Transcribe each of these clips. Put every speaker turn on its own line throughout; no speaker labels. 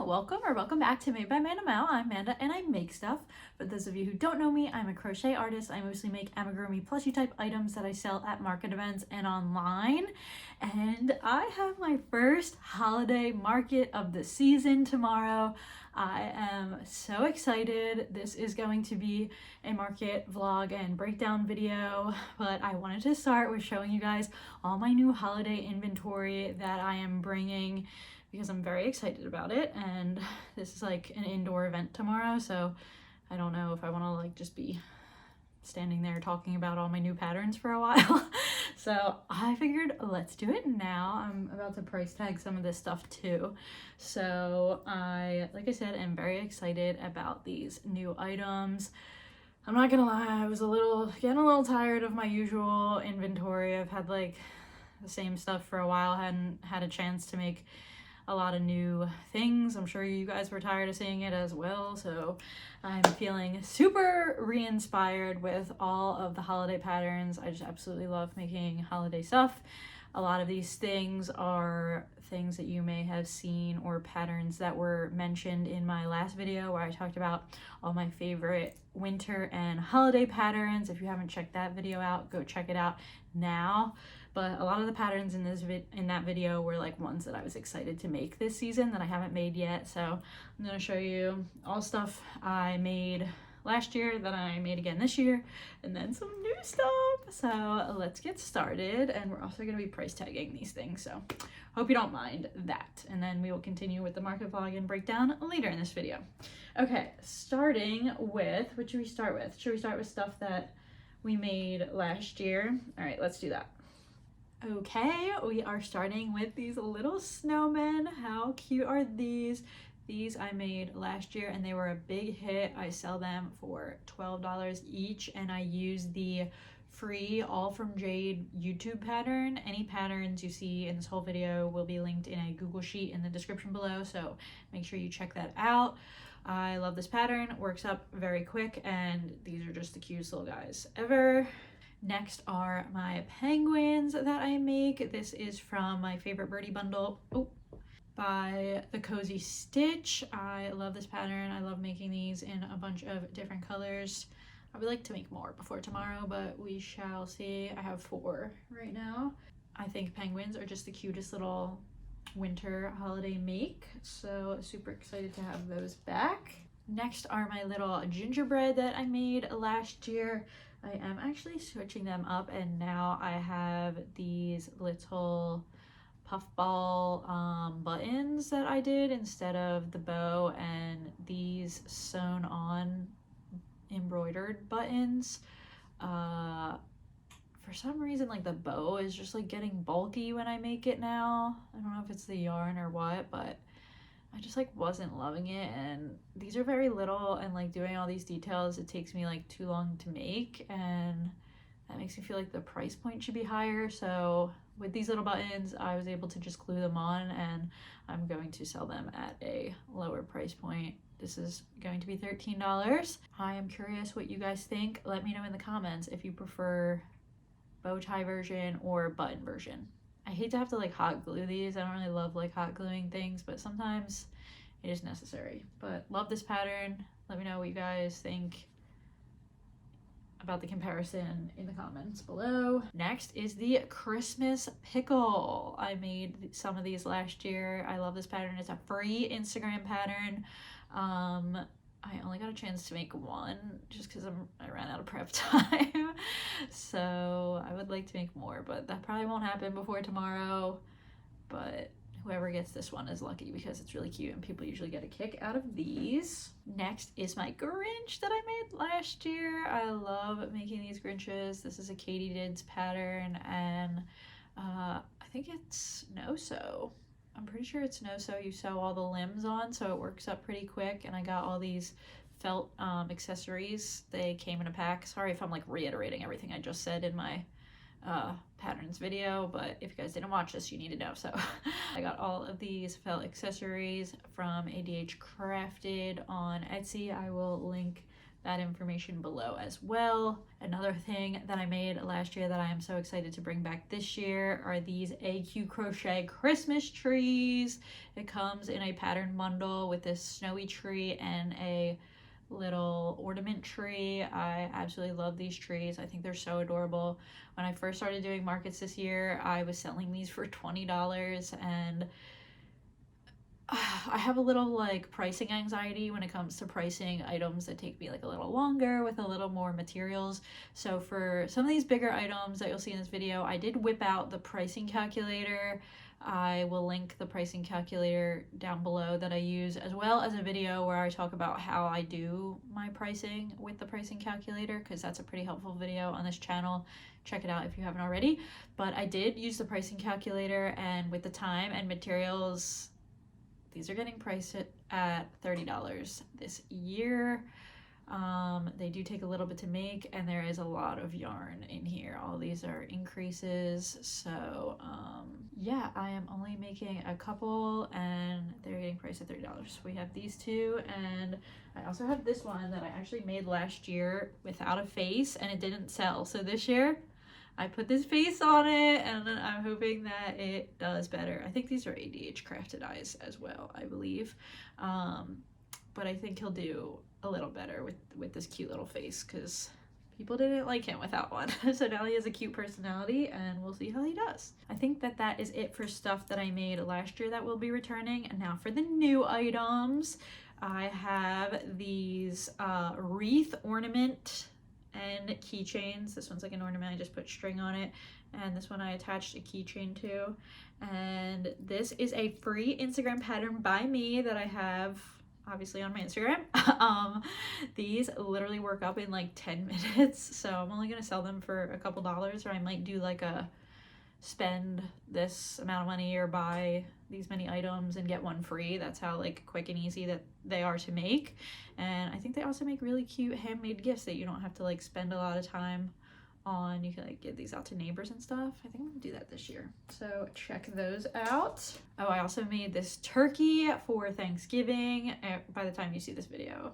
welcome or welcome back to Made by Amanda Mao. I'm Amanda and I make stuff. For those of you who don't know me, I'm a crochet artist. I mostly make amigurumi plushie type items that I sell at market events and online. And I have my first holiday market of the season tomorrow. I am so excited. This is going to be a market vlog and breakdown video, but I wanted to start with showing you guys all my new holiday inventory that I am bringing because I'm very excited about it. And this is like an indoor event tomorrow, so I don't know if I want to like just be standing there talking about all my new patterns for a while. So I figured let's do it now. I'm about to price tag some of this stuff too. So like I said, am very excited about these new items. I'm not gonna lie, I was getting a little tired of my usual inventory. I've had like the same stuff for a while, hadn't had a chance to make a lot of new things. I'm sure you guys were tired of seeing it as well, so I'm feeling super re-inspired with all of the holiday patterns. I just absolutely love making holiday stuff. A lot of these things are things that you may have seen or patterns that were mentioned in my last video where I talked about all my favorite winter and holiday patterns. If you haven't checked that video out, go check it out now. But a lot of the patterns in that video were like ones that I was excited to make this season that I haven't made yet. So I'm going to show you all stuff I made last year that I made again this year, and then some new stuff. So let's get started. And we're also going to be price tagging these things, so hope you don't mind that. And then we will continue with the market vlog and breakdown later in this video. Okay, starting with, what should we start with? Should we start with stuff that we made last year? All right, let's do that. Okay, we are starting with these little snowmen. How cute are these? These I made last year and they were a big hit. I sell them for $12 each, and I use the free All From Jade YouTube pattern. Any patterns you see in this whole video will be linked in a Google Sheet in the description below, so make sure you check that out. I love this pattern. It works up very quick, and these are just the cutest little guys ever. Next are my penguins that I make. This is from my favorite birdie bundle by the Cozy Stitch. I love this pattern. I love making these in a bunch of different colors. I would like to make more before tomorrow, but we shall see. I have 4 right now. I think penguins are just the cutest little winter holiday make, so super excited to have those back. Next are my little gingerbread that I made last year. I am actually switching them up, and now I have these little puffball buttons that I did instead of the bow, and these sewn on embroidered buttons. For some reason, like the bow is just like getting bulky when I make it now. I don't know if it's the yarn or what, but I just like wasn't loving it. And these are very little, and like doing all these details, it takes me like too long to make, and that makes me feel like the price point should be higher. So with these little buttons, I was able to just glue them on, and I'm going to sell them at a lower price point. This is going to be $13. I am curious what you guys think. Let me know in the comments if you prefer bow tie version or button version. I hate to have to like hot glue these. I don't really love like hot gluing things, but sometimes it is necessary. But love this pattern. Let me know what you guys think about the comparison in the comments below. Next is the Christmas pickle. I made some of these last year. I love this pattern. It's a free Instagram pattern. I only got a chance to make one just because I ran out of prep time. So I would like to make more, but that probably won't happen before tomorrow. But whoever gets this one is lucky because it's really cute and people usually get a kick out of these. Next is my Grinch that I made last year. I love making these Grinches. This is a Katydids pattern, and I think it's no-sew. I'm pretty sure it's no-sew. You sew all the limbs on, so it works up pretty quick. And I got all these felt accessories. They came in a pack. Sorry if I'm like reiterating everything I just said in my patterns video, but if you guys didn't watch this, you need to know. So I got all of these felt accessories from ADH Crafted on Etsy. I will link that information below as well. Another thing that I made last year that I am so excited to bring back this year are these AQ crochet Christmas trees. It comes in a pattern bundle with this snowy tree and a little ornament tree. I absolutely love these trees. I think they're so adorable. When I first started doing markets this year, I was selling these for $20, and I have a little like pricing anxiety when it comes to pricing items that take me like a little longer with a little more materials. So for some of these bigger items that you'll see in this video, I did whip out the pricing calculator. I will link the pricing calculator down below that I use, as well as a video where I talk about how I do my pricing with the pricing calculator, because that's a pretty helpful video on this channel. Check it out if you haven't already. But I did use the pricing calculator, and with the time and materials, these are getting priced at $30 this year. They do take a little bit to make, and there is a lot of yarn in here. All these are increases. So yeah, I am only making a couple, and they're getting priced at $30. We have these two, and I also have this one that I actually made last year without a face, and it didn't sell. So this year I put this face on it, and I'm hoping that it does better. I think these are ADH crafted eyes as well, I believe. But I think he'll do a little better with this cute little face, because people didn't like him without one. So now he has a cute personality, and we'll see how he does. I think that is it for stuff that I made last year that will be returning. And now for the new items, I have these wreath ornament and keychains. This one's like an ornament, I just put string on it, and this one I attached a keychain to. And this is a free Instagram pattern by me that I have obviously on my Instagram. These literally work up in like 10 minutes, so I'm only gonna sell them for a couple dollars, or I might do like a spend this amount of money or buy these many items and get one free. That's how like quick and easy that they are to make. And I think they also make really cute handmade gifts that you don't have to like spend a lot of time on. You can like give these out to neighbors and stuff. I think I'm gonna do that this year, so check those out. Oh, I also made this turkey for Thanksgiving. By the time you see this video,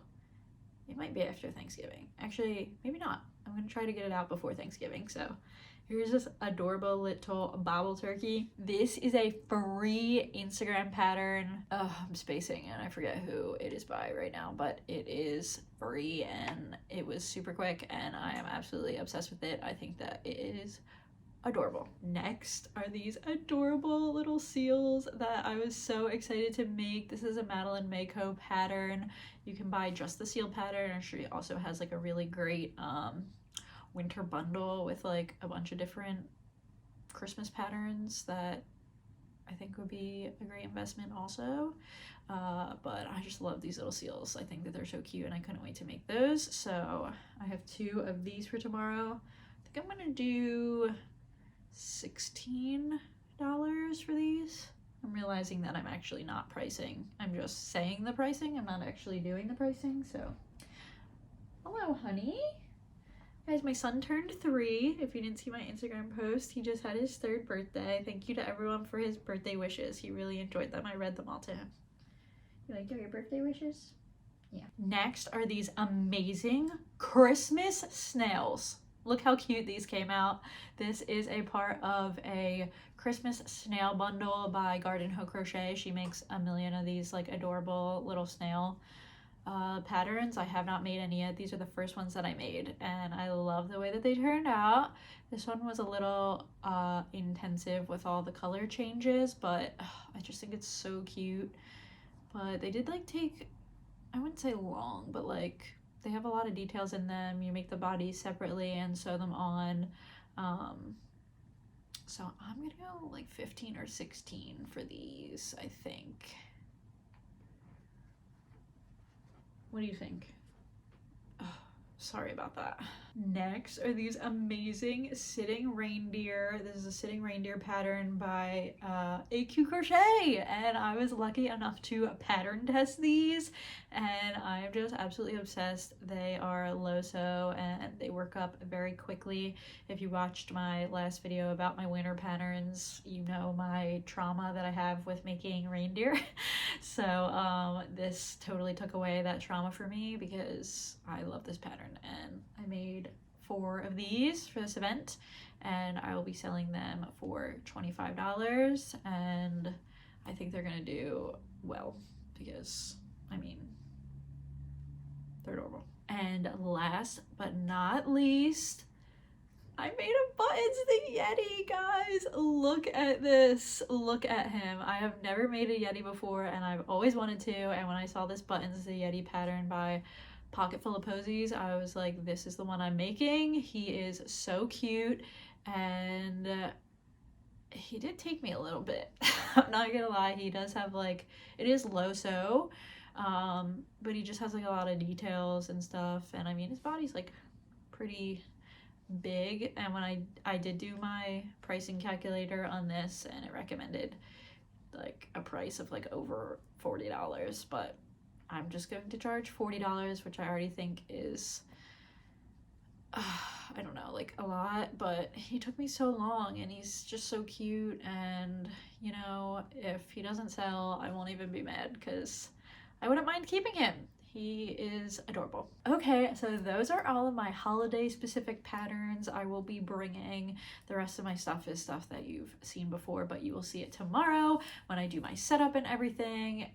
it might be after Thanksgiving. Actually, maybe not. I'm gonna try to get it out before Thanksgiving. So here's this adorable little bobble turkey. This is a free Instagram pattern. I'm spacing and I forget who it is by right now, but it is free and it was super quick, and I am absolutely obsessed with it. I think that it is adorable. Next are these adorable little seals that I was so excited to make. This is a Madeline Mayco pattern. You can buy just the seal pattern, and she also has like a really great winter bundle with like a bunch of different Christmas patterns that I think would be a great investment also. But I just love these little seals. I think that they're so cute, and I couldn't wait to make those. So I have 2 of these for tomorrow. I think I'm gonna do $16 for these. I'm realizing that I'm actually not pricing. I'm just saying the pricing. I'm not actually doing the pricing. So hello, honey. Guys, my son turned 3. If you didn't see my Instagram post, he just had his 3rd birthday. Thank you to everyone for his birthday wishes. He really enjoyed them. I read them all to him. You liked your birthday wishes? Yeah. Next are these amazing Christmas snails. Look how cute these came out. This is a part of a Christmas snail bundle by Garden Hoe Crochet. She makes a million of these like adorable little snail patterns. I have not made any yet. These are the first ones that I made, and I love the way that they turned out. This one was a little intensive with all the color changes, but I just think it's so cute. But they did like take, I wouldn't say long, but like they have a lot of details in them. You make the bodies separately and sew them on. So I'm gonna go like 15 or 16 for these, I think. What do you think? Oh, Sorry about that. Next are these amazing sitting reindeer. This is a sitting reindeer pattern by AQ Crochet, and I was lucky enough to pattern test these, and I am just absolutely obsessed. They are low sew and they work up very quickly. If you watched my last video about my winter patterns, you know my trauma that I have with making reindeer. So this totally took away that trauma for me because I love this pattern, and I made 4 of these for this event, and I will be selling them for $25, and I think they're gonna do well because, I mean, they're adorable. And last but not least, I made a Buttons the Yeti, guys. Look at this. Look at him. I have never made a Yeti before, and I've always wanted to, and when I saw this Buttons the Yeti pattern by Pocket Full of Posies, I was like, this is the one I'm making. He is so cute, and he did take me a little bit. I'm not gonna lie, he does have like, it is low sew, but he just has like a lot of details and stuff, and I mean, his body's like pretty big, and when I did do my pricing calculator on this, and it recommended like a price of like over $40, but I'm just going to charge $40, which I already think is I don't know, like a lot, but he took me so long, and he's just so cute, and you know, if he doesn't sell, I won't even be mad because I wouldn't mind keeping him. He is adorable. Okay, so those are all of my holiday specific patterns. I will be bringing the rest of my stuff is stuff that you've seen before, but you will see it tomorrow when I do my setup and everything.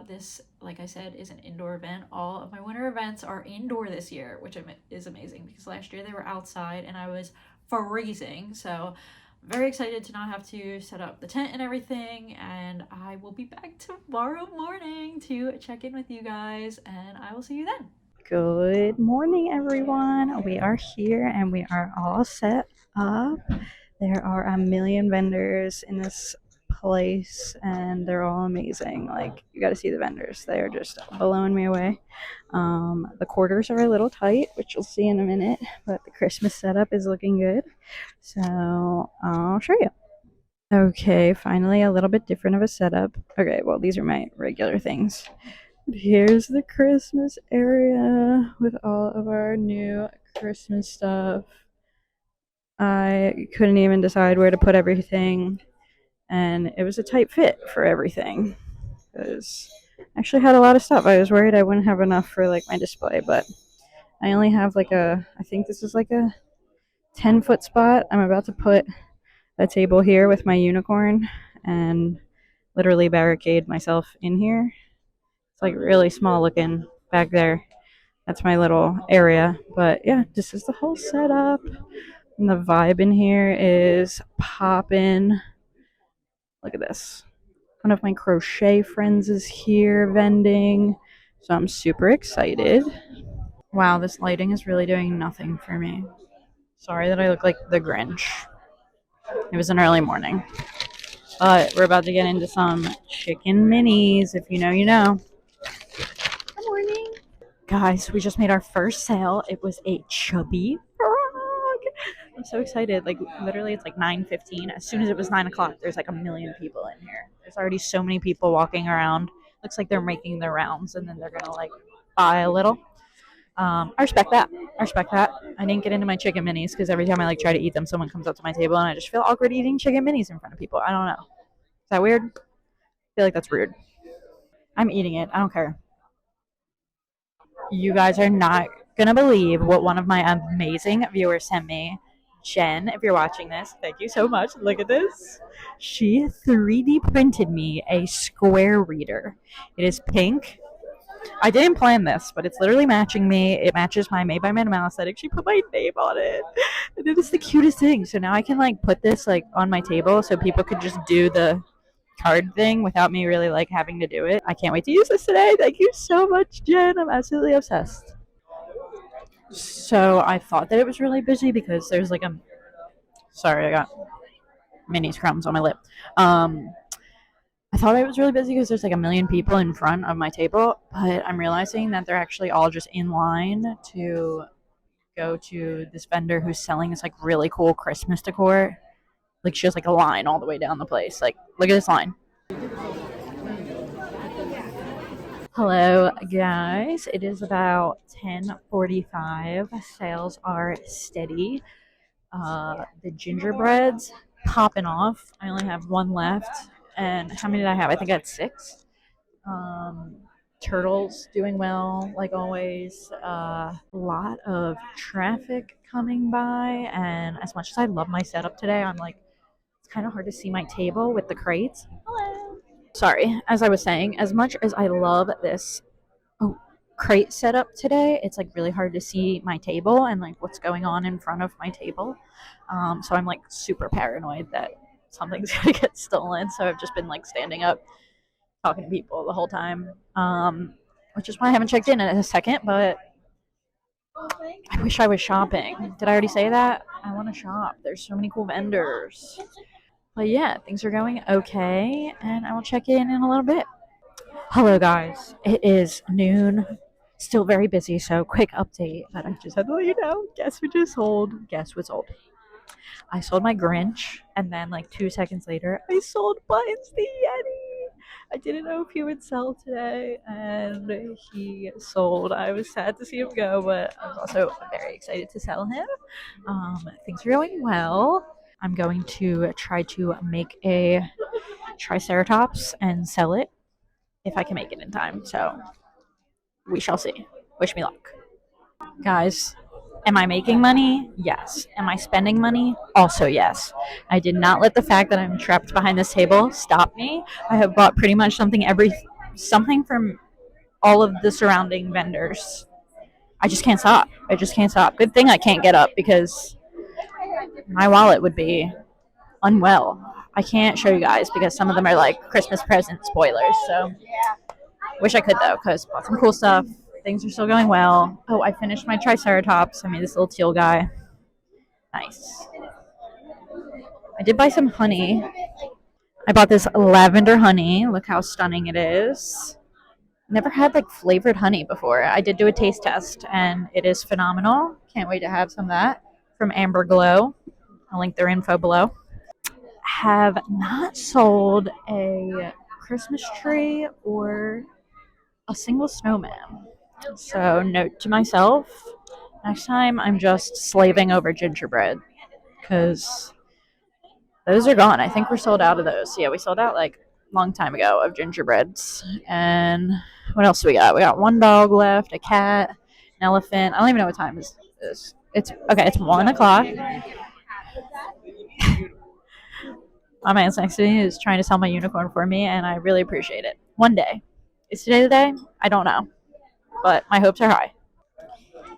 This, like I said, is an indoor event. All of my winter events are indoor this year, which is amazing because last year they were outside and I was freezing. So very excited to not have to set up the tent and everything, and I will be back tomorrow morning to check in with you guys, and I will see you then.
Good morning, everyone. We are here and we are all set up. There are a million vendors in this place and they're all amazing. Like, you got to see the vendors, they are just blowing me away. The quarters are a little tight, which you'll see in a minute, but the Christmas setup is looking good. So I'll show you. Okay, finally a little bit different of a setup. Okay, well, these are my regular things. Here's the Christmas area with all of our new Christmas stuff. I couldn't even decide where to put everything, and it was a tight fit for everything. Because I actually had a lot of stuff. I was worried I wouldn't have enough for like my display, but I only have like I think this is like a 10-foot spot. I'm about to put a table here with my unicorn and literally barricade myself in here. It's like really small looking back there. That's my little area. But yeah, this is the whole setup. And the vibe in here is poppin'. Look at this. One of my crochet friends is here vending. So I'm super excited. Wow, this lighting is really doing nothing for me. Sorry that I look like the Grinch. It was an early morning. But we're about to get into some chicken minis. If you know, you know. Good morning. Guys, we just made our first sale. It was a chubby frog. I'm so excited. Like, literally, it's like 9:15. As soon as it was 9 o'clock, there's like a million people in here. There's already so many people walking around. Looks like they're making their rounds, and then they're gonna like buy a little. I respect that. I respect that. I didn't get into my chicken minis because every time I like try to eat them, someone comes up to my table, and I just feel awkward eating chicken minis in front of people. I don't know. Is that weird? I feel like that's rude. I'm eating it. I don't care. You guys are not gonna believe what one of my amazing viewers sent me. Jen, if you're watching this, thank you so much. Look at this. She 3D printed me a square reader. It is pink. I didn't plan this, but it's literally matching me. It matches my Made by Minimum aesthetic. She put my name on it. And it is the cutest thing. So now I can like put this like on my table so people could just do the card thing without me really like having to do it. I can't wait to use this today. Thank you so much, Jen. I'm absolutely obsessed. So I thought that it was really busy because there's like a sorry, I got mini crumbs on my lip. I thought it was really busy because there's like a million people in front of my table, but I'm realizing that they're actually all just in line to go to this vendor who's selling this like really cool Christmas decor. Like she has like a line all the way down the place. Like look at this line. Hello guys. It is about 10:45. Sales are steady. The gingerbreads popping off. I only have one left. And how many did I have? I think I had 6. Um, Turtles doing well, like always. A lot of traffic coming by, and as much as I love my setup today, I'm like, it's kind of hard to see my table with the crates. Hello. Sorry, as I was saying, as much as I love this crate setup today, it's like really hard to see my table and like what's going on in front of my table. So I'm like super paranoid that something's gonna get stolen. So I've just been like standing up talking to people the whole time, which is why I haven't checked in a second, but I wish I was shopping. Did I already say that? I want to shop. There's so many cool vendors. But yeah, things are going okay, and I will check in a little bit. Hello, guys. It is noon. Still very busy, so quick update. But I just had to let you know. Guess what just sold? Guess what sold? I sold my Grinch, and then like 2 seconds later, I sold Buttons the Yeti. I didn't know if he would sell today, and he sold. I was sad to see him go, but I was also very excited to sell him. Things are going well. I'm going to try to make a Triceratops and sell it if I can make it in time. So we shall see. Wish me luck. Guys, am I making money? Yes. Am I spending money? Also, yes. I did not let the fact that I'm trapped behind this table stop me. I have bought pretty much something from all of the surrounding vendors. I just can't stop. I just can't stop. Good thing I can't get up because my wallet would be unwell. I can't show you guys because some of them are like Christmas present spoilers. So wish I could though, because bought some cool stuff. Things are still going well. Oh, I finished my Triceratops. I made this little teal guy. Nice. I did buy some honey. I bought this lavender honey. Look how stunning it is. Never had like flavored honey before. I did do a taste test and it is phenomenal. Can't wait to have some of that from Amber Glow. I'll link their info below. Have not sold a Christmas tree or a single snowman. So, note to myself, next time I'm just slaving over gingerbread because those are gone. I think we're sold out of those. Yeah, we sold out like a long time ago of gingerbreads. And what else do we got? We got one dog left, a cat, an elephant. I don't even know what time it is. It's okay, it's 1 o'clock. My man's next to me is trying to sell my unicorn for me, and I really appreciate it. One day. Is today the day? I don't know. But my hopes are high.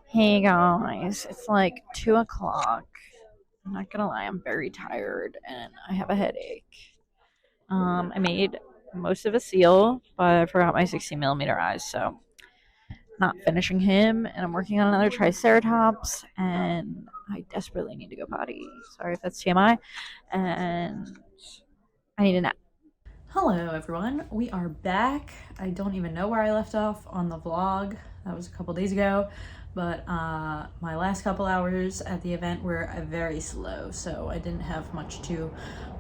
Hey guys, it's like 2 o'clock. I'm not gonna lie, I'm very tired and I have a headache. I made most of a seal, but I forgot my 60mm eyes, so not finishing him. And I'm working on another Triceratops, and I desperately need to go potty. Sorry if that's TMI. And I need a nap.
Hello everyone, we are back. I don't even know where I left off on the vlog. That was a couple days ago, but my last couple hours at the event were very slow, so I didn't have much to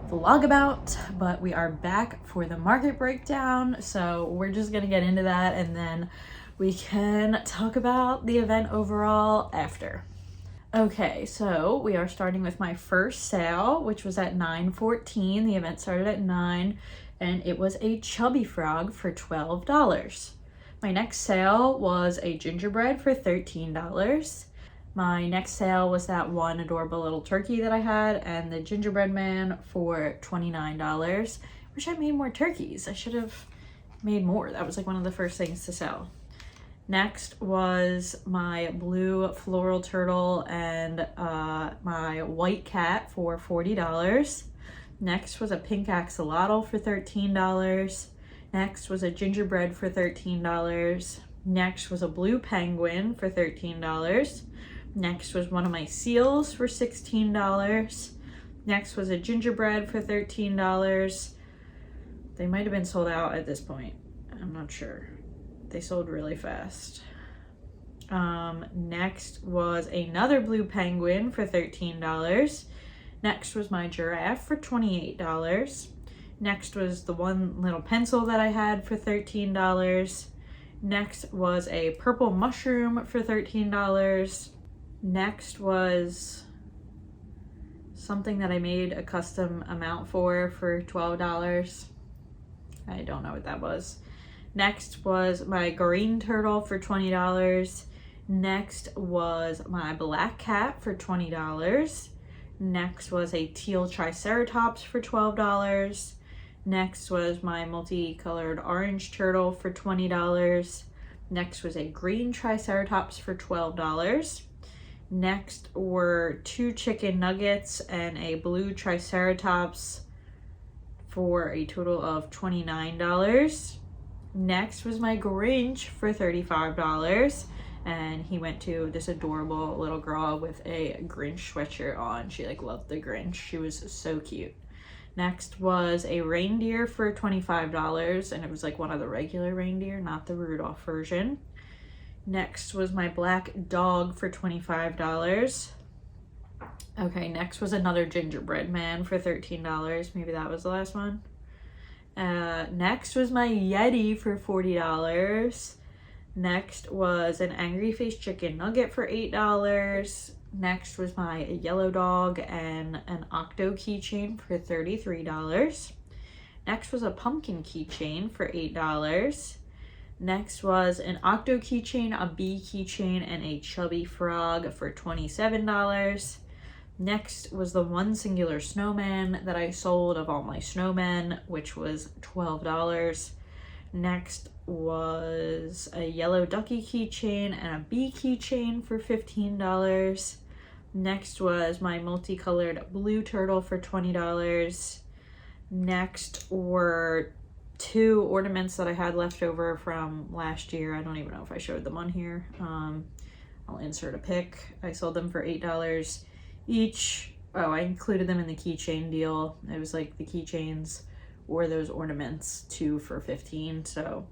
vlog about, but we are back for the market breakdown, so we're just gonna get into that and then we can talk about the event overall after. Okay, so we are starting with my first sale, which was at 9:14. The event started at 9, and it was a chubby frog for $12. My next sale was a gingerbread for $13. My next sale was that one adorable little turkey that I had, and the gingerbread man for $29. Wish I made more turkeys. I should have made more. That was like one of the first things to sell. Next was my blue floral turtle and my white cat for $40. Next was a pink axolotl for $13. Next was a gingerbread for $13. Next was a blue penguin for $13. Next was one of my seals for $16. Next was a gingerbread for $13. They might have been sold out at this point. I'm not sure. They sold really fast. Next was another blue penguin for $13. Next was my giraffe for $28. Next was the one little pencil that I had for $13. Next was a purple mushroom for $13. Next was something that I made a custom amount for $12. I don't know what that was. Next was my green turtle for $20. Next was my black cat for $20. Next was a teal triceratops for $12. Next was my multicolored orange turtle for $20. Next was a green triceratops for $12. Next were 2 chicken nuggets and a blue triceratops for a total of $29. Next was my Grinch for $35. And he went to this adorable little girl with a Grinch sweatshirt on. She like loved the Grinch. She was so cute. Next was a reindeer for $25, and it was like one of the regular reindeer, not the Rudolph version. Next was my black dog for $25. Okay, next was another gingerbread man for $13. Maybe that was the last one. Next was my Yeti for $40. Next was an angry face chicken nugget for $8. Next was my yellow dog and an octo keychain for $33. Next was a pumpkin keychain for $8. Next was an octo keychain, a bee keychain, and a chubby frog for $27. Next was the one singular snowman that I sold of all my snowmen, which was $12. Next was a yellow ducky keychain and a bee keychain for $15. Next was my multicolored blue turtle for $20. Next were 2 ornaments that I had left over from last year. I don't even know if I showed them on here. I'll insert a pic. I sold them for $8 each. Oh, I included them in the keychain deal. It was like the keychains or those ornaments, 2 for $15. So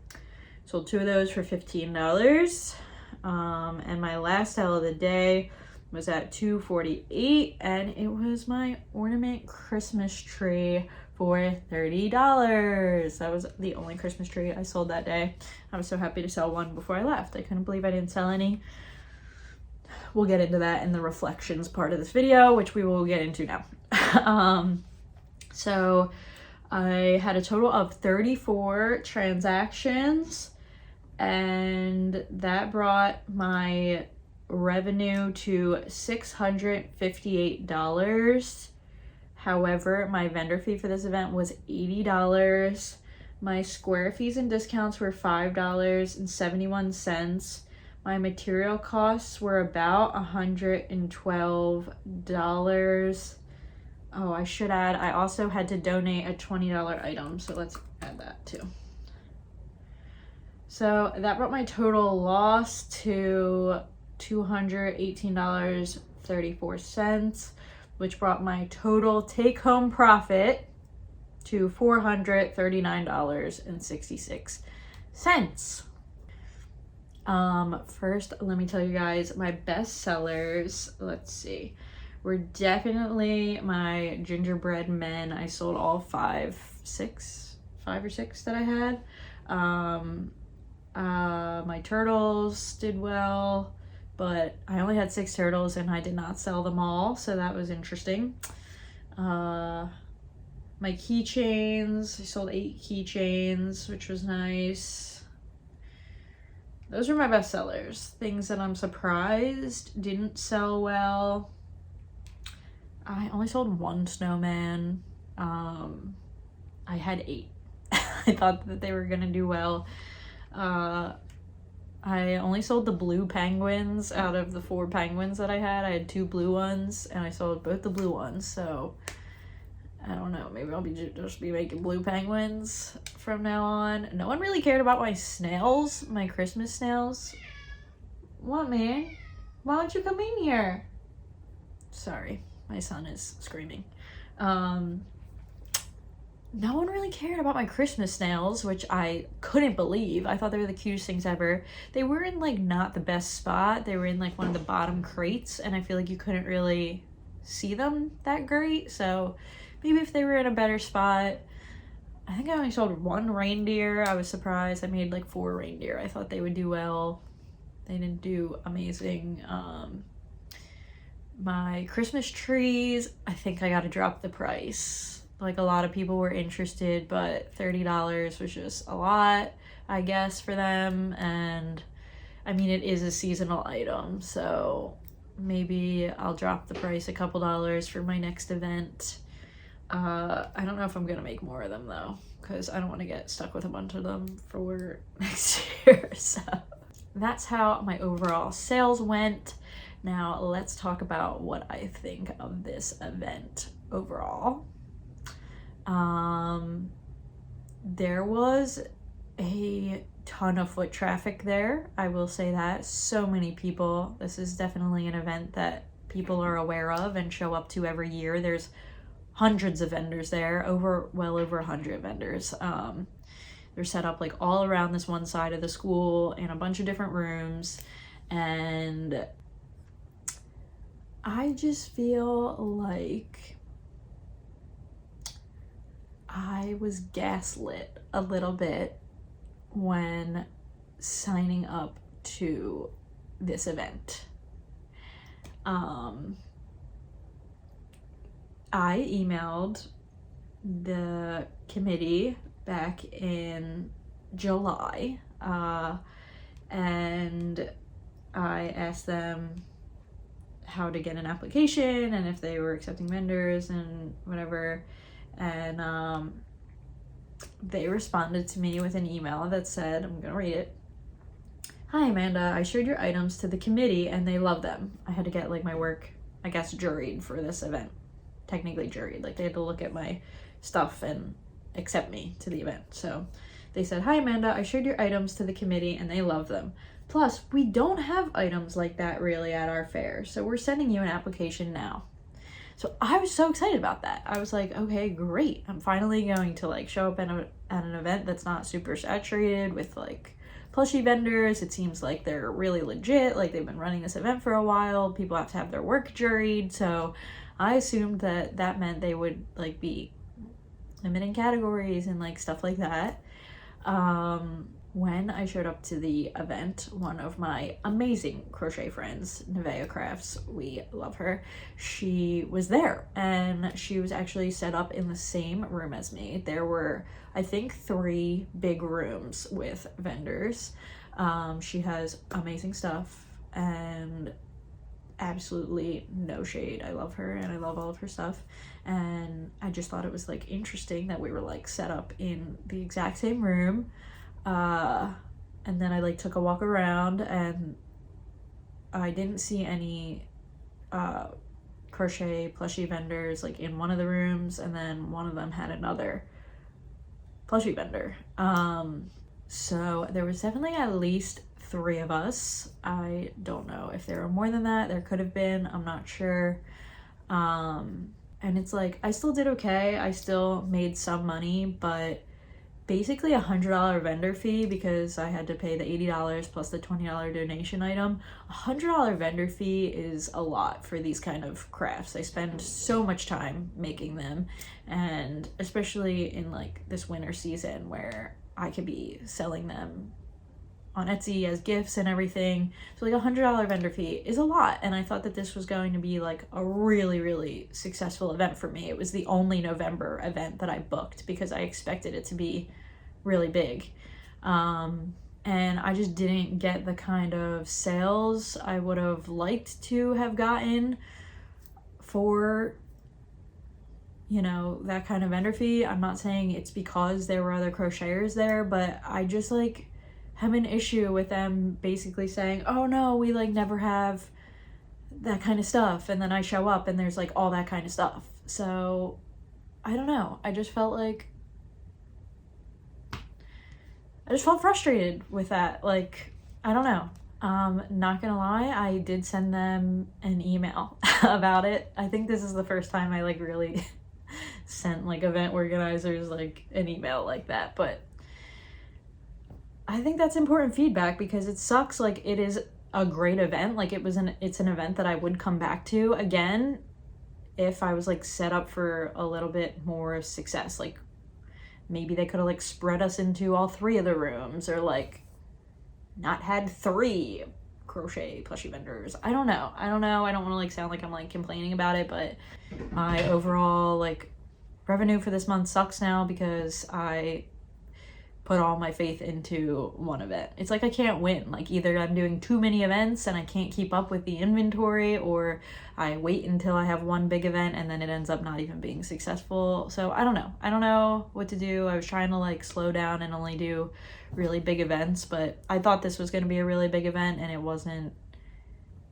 sold 2 of those for $15. And my last sale of the day was at $2.48, and it was my ornament Christmas tree for $30. That was the only Christmas tree I sold that day. I was so happy to sell one before I left. I couldn't believe I didn't sell any. We'll get into that in the reflections part of this video, which we will get into now. So I had a total of 34 transactions, and that brought my revenue to $658. However, my vendor fee for this event was $80. My square fees and discounts were $5.71. My material costs were about $112. Oh, I should add, I also had to donate a $20 item, so let's add that too. So that brought my total loss to $218.34, which brought my total take-home profit to $439.66. First, let me tell you guys my best sellers. Let's see. Were definitely my gingerbread men. I sold all 5 or 6 that I had. My turtles did well, but I only had 6 turtles and I did not sell them all, so that was interesting. My keychains, I sold 8 keychains, which was nice. Those were my best sellers. Things that I'm surprised didn't sell well. I only sold 1 snowman. I had 8. I thought that they were gonna do well. I only sold the blue penguins out of the 4 penguins that I had. I had 2 blue ones, and I sold both the blue ones, so I don't know. Maybe I'll just be making blue penguins from now on. No one really cared about my snails, my Christmas snails. What, man? Why don't you come in here? Sorry, my son is screaming. no one really cared about my Christmas snails, which I couldn't believe. I thought they were the cutest things ever. They were in like not the best spot. They were in like one of the bottom crates, and I feel like you couldn't really see them that great. So maybe if they were in a better spot. I think I only sold one reindeer. I was surprised. I made like 4 reindeer. I thought they would do well. They didn't do amazing. My Christmas trees, I think I gotta drop the price. Like, a lot of people were interested, but $30 was just a lot, I guess, for them. And I mean, it is a seasonal item, so maybe I'll drop the price a couple dollars for my next event. I don't know if I'm gonna make more of them though, because I don't want to get stuck with a bunch of them for next year. So that's how my overall sales went. Now let's talk about what I think of this event overall. There was a ton of foot traffic there, I will say that. So many people. This is definitely an event that people are aware of and show up to every year. There's hundreds of vendors there, well over 100 vendors. They're set up like all around this one side of the school in a bunch of different rooms, and I just feel like I was gaslit a little bit when signing up to this event. I emailed the committee back in July, and I asked them how to get an application and if they were accepting vendors and whatever. And they responded to me with an email that said, I'm gonna read it. Hi Amanda, I showed your items to the committee and they love them. I had to get like my work, I guess, juried for this event. Technically juried, like they had to look at my stuff and accept me to the event. So they said, hi Amanda, I showed your items to the committee and they love them. Plus, we don't have items like that really at our fair, so we're sending you an application now. So I was so excited about that. I was like, okay, great. I'm finally going to like show up at an event that's not super saturated with like plushie vendors. It seems like they're really legit, like they've been running this event for a while. People have to have their work juried, so I assumed that that meant they would like be limiting categories and like stuff like that. When I showed up to the event, one of my amazing crochet friends, Nevaeh Crafts, we love her, she was there, and she was actually set up in the same room as me. There were, I think, 3 big rooms with vendors. She has amazing stuff and absolutely no shade. I love her and I love all of her stuff, and I just thought it was like interesting that we were like set up in the exact same room. And then I like took a walk around and I didn't see any crochet plushie vendors like in one of the rooms, and then one of them had another plushie vendor. So there was definitely at least 3 of us. I don't know if there were more than that. There could have been, I'm not sure. And it's like I still did okay. I still made some money, but basically $100 vendor fee, because I had to pay the $80 plus the $20 donation item. $100 vendor fee is a lot for these kind of crafts. I spend so much time making them, and especially in like this winter season where I could be selling them on Etsy as gifts and everything. So like $100 vendor fee is a lot, and I thought that this was going to be like a really, really successful event for me. It was the only November event that I booked because I expected it to be really big. And I just didn't get the kind of sales I would have liked to have gotten for, you know, that kind of vendor fee. I'm not saying it's because there were other crocheters there, but I just like have an issue with them basically saying, oh no, we like never have that kind of stuff, and then I show up and there's like all that kind of stuff. So I don't know, I just felt frustrated with that. Like, I don't know. Not gonna lie, I did send them an email about it. I think this is the first time I like really sent like event organizers like an email like that. But I think that's important feedback because it sucks. Like, it is a great event. Like, it's an event that I would come back to again if I was like set up for a little bit more success. Like, maybe they could have like spread us into all 3 of the rooms, or like not had 3 crochet plushie vendors. I don't know. I don't want to like sound like I'm like complaining about it, but my overall like revenue for this month sucks now because I put all my faith into one event. It's like I can't win. Like, either I'm doing too many events and I can't keep up with the inventory, or I wait until I have one big event and then it ends up not even being successful. So I don't know what to do. I was trying to like slow down and only do really big events, but I thought this was going to be a really big event and it wasn't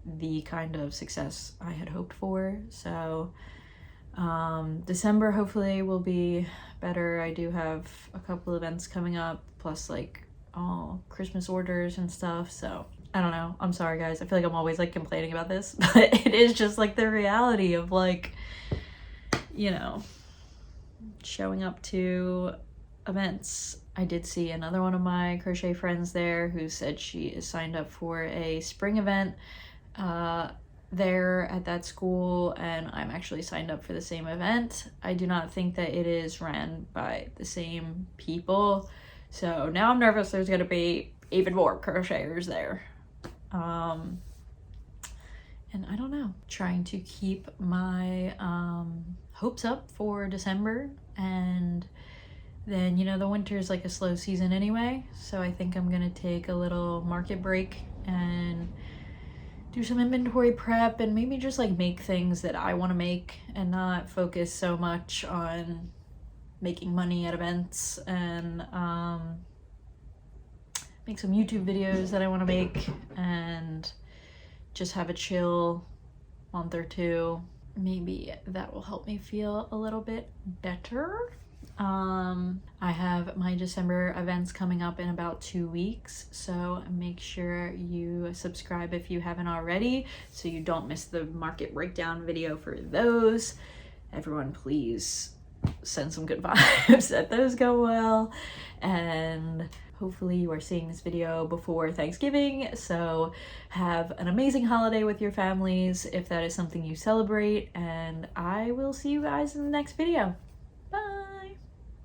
the kind of success I had hoped for. So December hopefully will be better. I do have a couple events coming up, plus like all Christmas orders and stuff. So I don't know. I'm sorry, guys. I feel like I'm always like complaining about this, but it is just like the reality of like, you know, showing up to events. I did see another one of my crochet friends there who said she is signed up for a spring event there at that school, and I'm actually signed up for the same event. I do not think that it is ran by the same people, so now I'm nervous there's gonna be even more crocheters there. And I don't know, trying to keep my hopes up for December, and then, you know, the winter is like a slow season anyway, so I think I'm gonna take a little market break and do some inventory prep and maybe just like make things that I want to make and not focus so much on making money at events, and make some YouTube videos that I want to make and just have a chill month or 2. Maybe that will help me feel a little bit better. I have my December events coming up in about 2 weeks, so make sure you subscribe if you haven't already so you don't miss the market breakdown video for those. Everyone, please send some good vibes that those go well, and hopefully you are seeing this video before Thanksgiving, so have an amazing holiday with your families if that is something you celebrate, and I will see you guys in the next video.